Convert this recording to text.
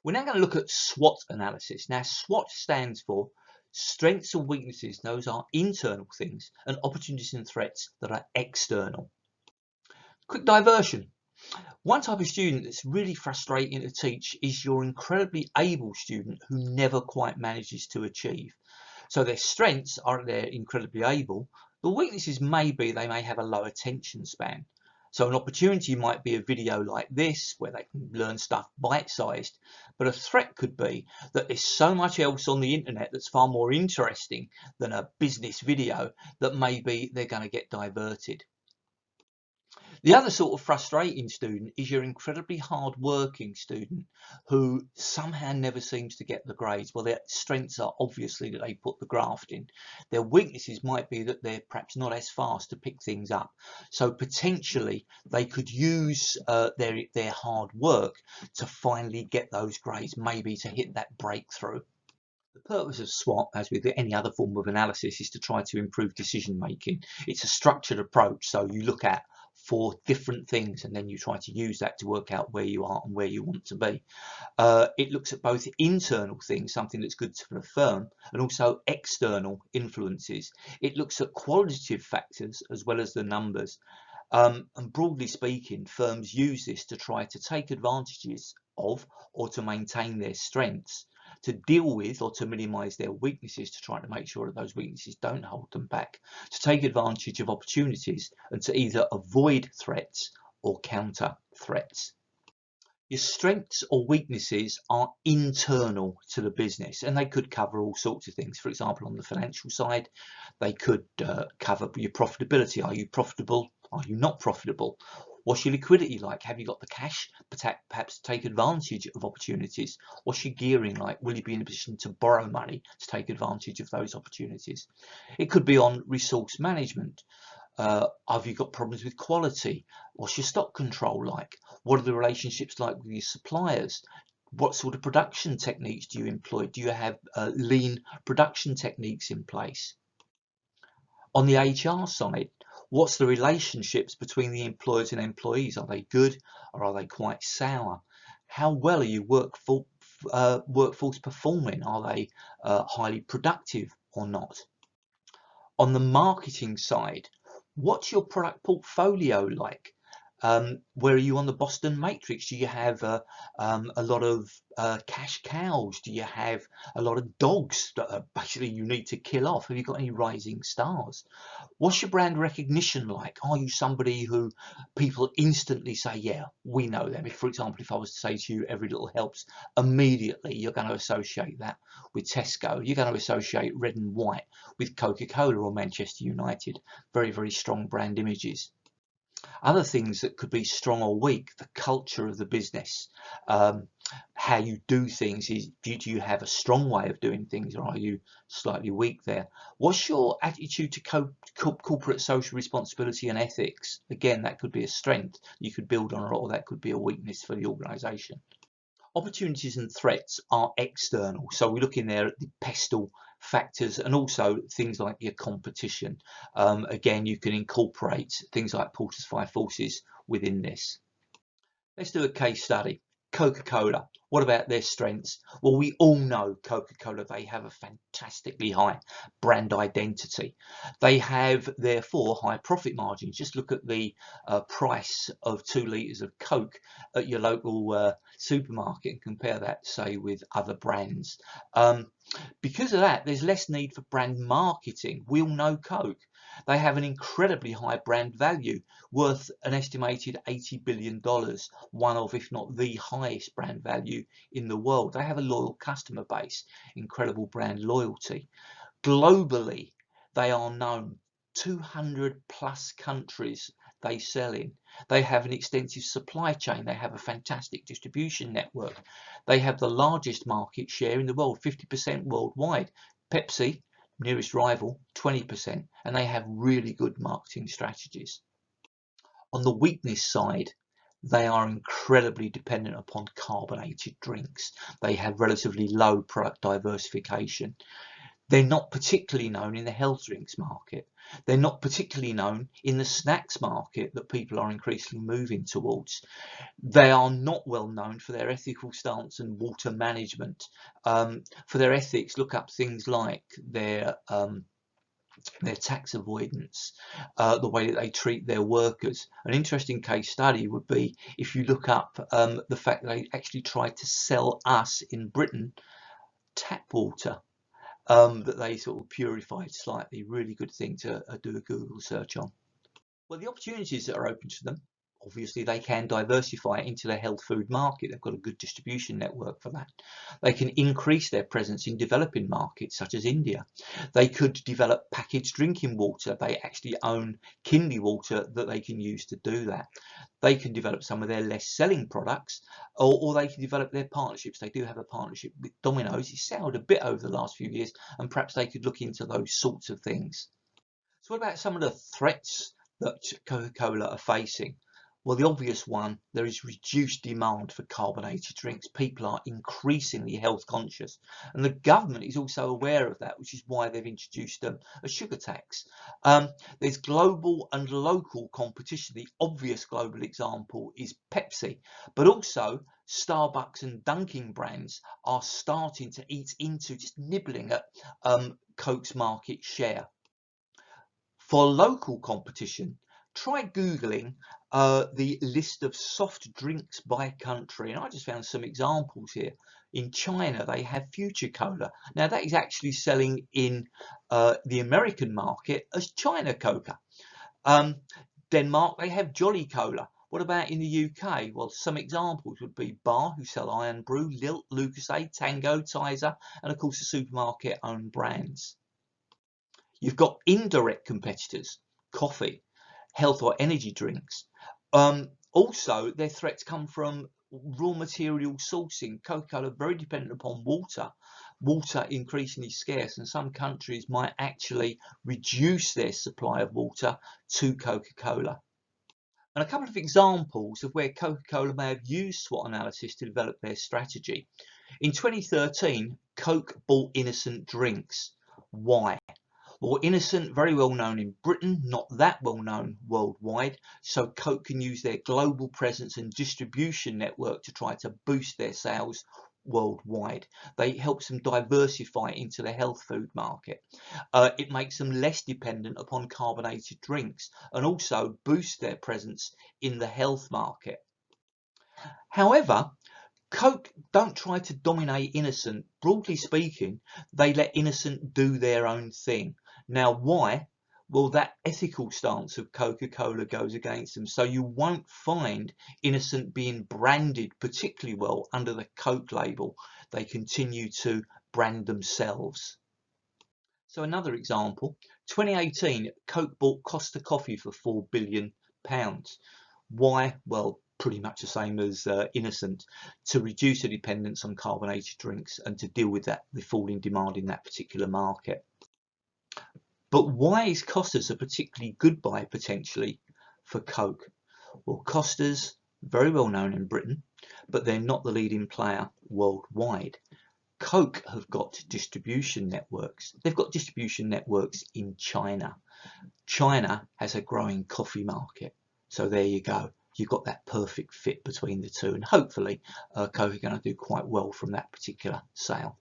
We're now going to look at SWOT analysis. Now, SWOT stands for strengths and weaknesses. Those are internal things, and opportunities and threats that are external. Quick diversion. One type of student that's really frustrating to teach is your incredibly able student who never quite manages to achieve. So their strengths are they're incredibly able. The weaknesses may be they may have a low attention span. So an opportunity might be a video like this where they can learn stuff bite-sized, but a threat could be that there's so much else on the internet that's far more interesting than a business video that maybe they're going to get diverted. The other sort of frustrating student is your incredibly hard-working student who somehow never seems to get the grades. Well, their strengths are obviously that they put the graft in. Their weaknesses might be that they're perhaps not as fast to pick things up. So potentially they could use their hard work to finally get those grades, maybe to hit that breakthrough. The purpose of SWOT, as with any other form of analysis, is to try to improve decision making. It's a structured approach, so you look at 4 different things and then you try to use that to work out where you are and where you want to be. It looks at both internal things, something that's good for the firm, and also external influences. It looks at qualitative factors as well as the numbers. And broadly speaking, firms use this to try to take advantages of or to maintain their strengths, to deal with or to minimize their weaknesses, to try to make sure that those weaknesses don't hold them back, to take advantage of opportunities, and to either avoid threats or counter threats. Your strengths or weaknesses are internal to the business, and they could cover all sorts of things. For example, on the financial side, they could cover your profitability. Are you profitable? Are you not profitable? What's your liquidity like? Have you got the cash perhaps to take advantage of opportunities? What's your gearing like? Will you be in a position to borrow money to take advantage of those opportunities? It could be on resource management. Have you got problems with quality? What's your stock control like? What are the relationships like with your suppliers? What sort of production techniques do you employ? Do you have lean production techniques in place? On the HR side, what's the relationships between the employers and employees? Are they good or are they quite sour? How well are your workforce performing? Are they highly productive or not? On the marketing side, what's your product portfolio like? Where are you on the Boston Matrix? Do you have a lot of cash cows? Do you have a lot of dogs that are basically you need to kill off? Have you got any rising stars? What's your brand recognition like? Are you somebody who people instantly say, yeah, we know them? If, for example, if I was to say to you, every little helps, immediately you're going to associate that with Tesco. You're going to associate red and white with Coca-Cola or Manchester United. Very, very strong brand images. Other things that could be strong or weak, the culture of the business, how you do things. Do you have a strong way of doing things, or are you slightly weak there? What's your attitude to corporate social responsibility and ethics? Again, that could be a strength you could build on, or that could be a weakness for the organization. Opportunities and threats are external, so we look in there at the pestle factors and also things like your competition. Again, you can incorporate things like Porter's 5 forces within this. Let's do a case study. Coca-Cola. What about their strengths? Well, we all know Coca-Cola, they have a fantastically high brand identity. They have, therefore, high profit margins. Just look at the price of 2 litres of Coke at your local supermarket and compare that, say, with other brands. Because of that, there's less need for brand marketing. We all know Coke. They have an incredibly high brand value, worth an estimated $80 billion, one of, if not the highest brand value in the world. They have a loyal customer base, incredible brand loyalty. Globally, they are known 200 plus countries they sell in. They have an extensive supply chain. They have a fantastic distribution network. They have the largest market share in the world, 50% worldwide. Pepsi, nearest rival, 20%, and they have really good marketing strategies. On the weakness side, they are incredibly dependent upon carbonated drinks. They have relatively low product diversification. They're not particularly known in the health drinks market. They're not particularly known in the snacks market that people are increasingly moving towards. They are not well known for their ethical stance and water management. For their ethics, look up things like their tax avoidance, the way that they treat their workers. An interesting case study would be if you look up the fact that they actually tried to sell us in Britain tap water that they sort of purified slightly. Really good thing to do a Google search on. Well, the opportunities that are open to them, obviously they can diversify into the health food market. They've got a good distribution network for that. They can increase their presence in developing markets such as India. They could develop packaged drinking water. They actually own Kinley water that they can use to do that. They can develop some of their less selling products, or they can develop their partnerships. They do have a partnership with Domino's. It's sailed a bit over the last few years, and perhaps they could look into those sorts of things. So what about some of the threats that Coca-Cola are facing? Well, the obvious one, there is reduced demand for carbonated drinks. People are increasingly health conscious, and the government is also aware of that, which is why they've introduced a sugar tax. There's global and local competition. The obvious global example is Pepsi, but also Starbucks and Dunkin' brands are starting to eat into, just nibbling at Coke's market share. For local competition, try Googling the list of soft drinks by country, and I just found some examples here. In China, they have Future Cola. Now, that is actually selling in the American market as China Coca. Denmark, they have Jolly Cola. What about in the UK? Well, some examples would be Bar, who sell Iron Brew, Lilt, Lucozade, Tango, Tizer, and of course the supermarket owned brands. You've got indirect competitors, coffee, health or energy drinks. Also, their threats come from raw material sourcing. Coca-Cola very dependent upon water. Water increasingly scarce, and some countries might actually reduce their supply of water to Coca-Cola. And a couple of examples of where Coca-Cola may have used SWOT analysis to develop their strategy. In 2013, Coke bought Innocent Drinks. Why? Well, Innocent, very well known in Britain, not that well known worldwide, so Coke can use their global presence and distribution network to try to boost their sales worldwide. They helps them diversify into the health food market. It makes them less dependent upon carbonated drinks and also boosts their presence in the health market. However, Coke don't try to dominate Innocent. Broadly speaking, they let Innocent do their own thing. Now, why? Well, that ethical stance of Coca-Cola goes against them. So you won't find Innocent being branded particularly well under the Coke label. They continue to brand themselves. So another example, 2018, Coke bought Costa Coffee for £4 billion. Why? Well, pretty much the same as Innocent, to reduce the dependence on carbonated drinks and to deal with that, the falling demand in that particular market. But why is Costa's a particularly good buy potentially for Coke? Well, Costa's very well known in Britain, but they're not the leading player worldwide. Coke have got distribution networks. They've got distribution networks in China. China has a growing coffee market. So there you go. You've got that perfect fit between the two, and hopefully Coke are going to do quite well from that particular sale.